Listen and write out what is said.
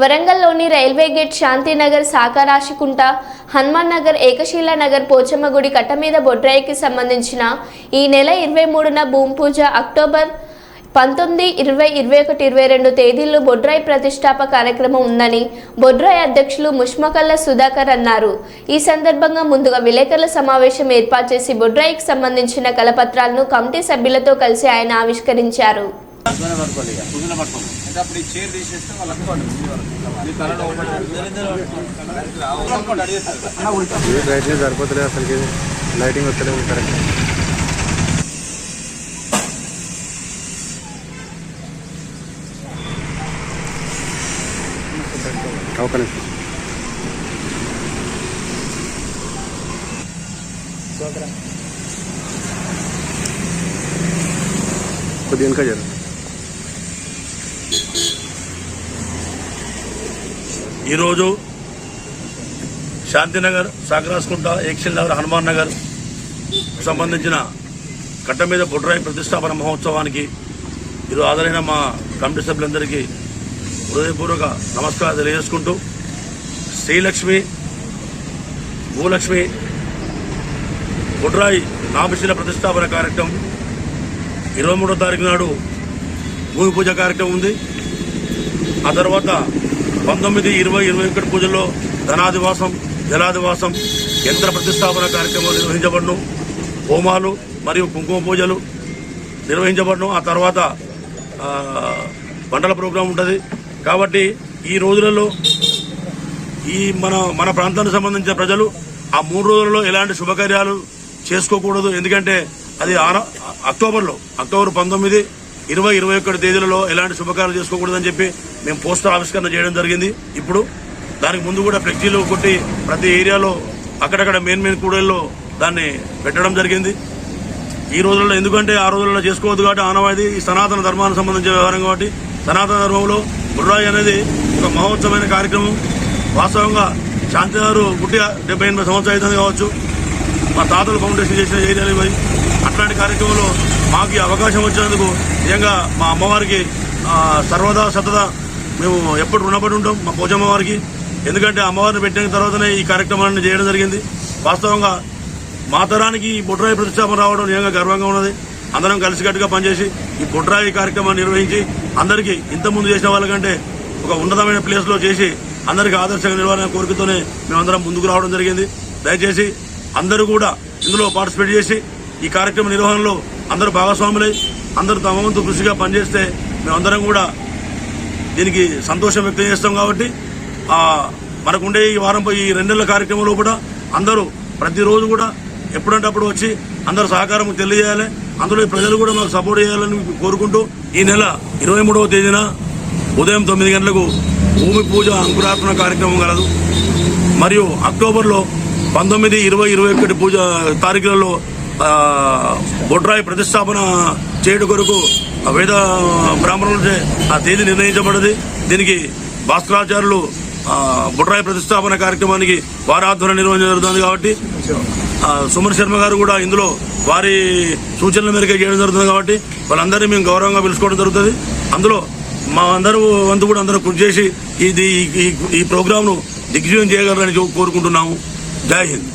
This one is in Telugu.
వరంగల్లోని రైల్వే గేట్ శాంతినగర్ సాకరాశికుంట హనుమాన్ నగర్ ఏకశిలా నగర్ పోచమ్మగుడి కట్ట మీద బొడ్రాయికి సంబంధించిన ఈ నెల 23న భూమి పూజ అక్టోబర్ 19, 20, 21, 22 తేదీల్లో బొడ్రాయి ప్రతిష్టాప కార్యక్రమం ఉందని బొడ్రాయి అధ్యక్షులు ముష్మకల్ల సుధాకర్ అన్నారు. ఈ సందర్భంగా ముందుగా విలేకరుల సమావేశం ఏర్పాటు చేసి బొడ్రాయికి సంబంధించిన కలపత్రాలను కమిటీ సభ్యులతో కలిసి ఆయన ఆవిష్కరించారు. ఈరోజు శాంతినగర్ సాకరాశికుంట ఏకశిలా నగర్ హనుమాన్ నగర్ సంబంధించిన కట్ట మీద బొడ్రాయి ప్రతిష్టాపన మహోత్సవానికి ఈరోజు హాజరైన మా కమిటీ సభ్యులందరికీ హృదయపూర్వక నమస్కారాలు తెలియజేసుకుంటూ శ్రీలక్ష్మి భూలక్ష్మి బొడ్రాయి నామశిల ప్రతిష్టాపన కార్యక్రమం 23వ తారీఖు నాడు భూమి పూజ కార్యక్రమం ఉంది. ఆ తర్వాత 19, 20, 21 పూజల్లో ధనాదివాసం, జలాదివాసం, యంత్ర ప్రతిష్టాపన కార్యక్రమాలు నిర్వహించబడును. హోమాలు మరియు కుంకుమ పూజలు నిర్వహించబడును. ఆ తర్వాత పంటల ప్రోగ్రాం ఉంటుంది. కాబట్టి ఈ రోజులలో ఈ మన ప్రాంతానికి సంబంధించిన ప్రజలు ఆ 3 రోజులలో ఎలాంటి శుభకార్యాలు చేసుకోకూడదు. ఎందుకంటే అది అక్టోబర్ 19, 20, 21 తేదీలలో ఎలాంటి శుభకార్యాలు చేసుకోకూడదని చెప్పి మేము పోస్టర్ ఆవిష్కరణ చేయడం జరిగింది. ఇప్పుడు దానికి ముందు కూడా ఫ్లెక్సీలు కొట్టి ప్రతి ఏరియాలో అక్కడక్కడ మెయిన్ కూడల్లో దాన్ని పెట్టడం జరిగింది. ఈ రోజుల్లో ఎందుకంటే ఆ రోజుల్లో చేసుకోవద్దు కాబట్టి ఆనవాయితీ ఈ సనాతన ధర్మానికి సంబంధించిన వ్యవహారం కాబట్టి సనాతన ధర్మంలో బొడ్రాయి అనేది ఒక మహోత్సవమైన కార్యక్రమం. వాస్తవంగా శాంతినగర్ పుట్టి 78 సంవత్సరాలు అవుతుంది కావచ్చు. మా తాతలు ఫౌండేషన్ చేసిన ఏరియాలు ఇవి. అట్లాంటి కార్యక్రమంలో మాకు ఈ అవకాశం వచ్చినందుకు నిజంగా మా అమ్మవారికి సర్వదా సతదా మేము ఎప్పుడు రుణపడి ఉంటాం మా పోచమ్మ వారికి. ఎందుకంటే అమ్మవారిని పెట్టిన తర్వాతనే ఈ కార్యక్రమాన్ని చేయడం జరిగింది. వాస్తవంగా మా తరానికి ఈ బొడ్రాయి ప్రతిష్టాపన రావడం నిజంగా గర్వంగా ఉన్నది. అందరం కలిసికట్టుగా పనిచేసి ఈ బొడ్రాయి కార్యక్రమాన్ని నిర్వహించి అందరికీ ఇంతకుముందు చేసిన వాళ్ళకంటే ఒక ఉన్నతమైన ప్లేస్లో చేసి అందరికీ ఆదర్శంగా నిలవాలనే కోరికతోనే మేమందరం ముందుకు రావడం జరిగింది. దయచేసి అందరూ కూడా ఇందులో పార్టిసిపేట్ చేసి ఈ కార్యక్రమ నిర్వహణలో అందరూ భాగస్వాములై అందరూ తమ వంతు కృషిగా పనిచేస్తే మేమందరం కూడా దీనికి సంతోషం వ్యక్తం చేస్తాం. కాబట్టి మనకుండే ఈ వారంపై ఈ 2 నెలల కార్యక్రమంలో కూడా అందరూ ప్రతిరోజు కూడా ఎప్పుడంటే అప్పుడు వచ్చి అందరూ సహకారం తెలియజేయాలి. అందులో ప్రజలు కూడా మాకు సపోర్ట్ చేయాలని కోరుకుంటూ ఈ నెల 23వ తేదీన ఉదయం 9 గంటలకు భూమి పూజ అంకురార్పణ కార్యక్రమం కలదు. మరియు అక్టోబర్లో 19, 20, 21 పూజ తారీఖులలో బొడ్రాయి ప్రతిష్టాపన చేయడం కొరకు వేద బ్రాహ్మణులచే ఆ తేదీ నిర్ణయించబడింది. దీనికి భాస్కరాచార్యులు బొడ్రాయి ప్రతిష్టాపన కార్యక్రమానికి వారి ఆధ్వర్యం నిర్వహించడం జరుగుతుంది. కాబట్టి సుమన్ శర్మ గారు కూడా ఇందులో వారి సూచనల మేరకు చేయడం జరుగుతుంది. కాబట్టి వాళ్ళందరినీ మేము గౌరవంగా పిలుచుకోవడం జరుగుతుంది. అందులో మా అందరూ వంతు కూడా అందరూ కృషి చేసి ఈ ప్రోగ్రాంను దిగ్విజయం చేయగలరని కోరుకుంటున్నాము. జై హింద్.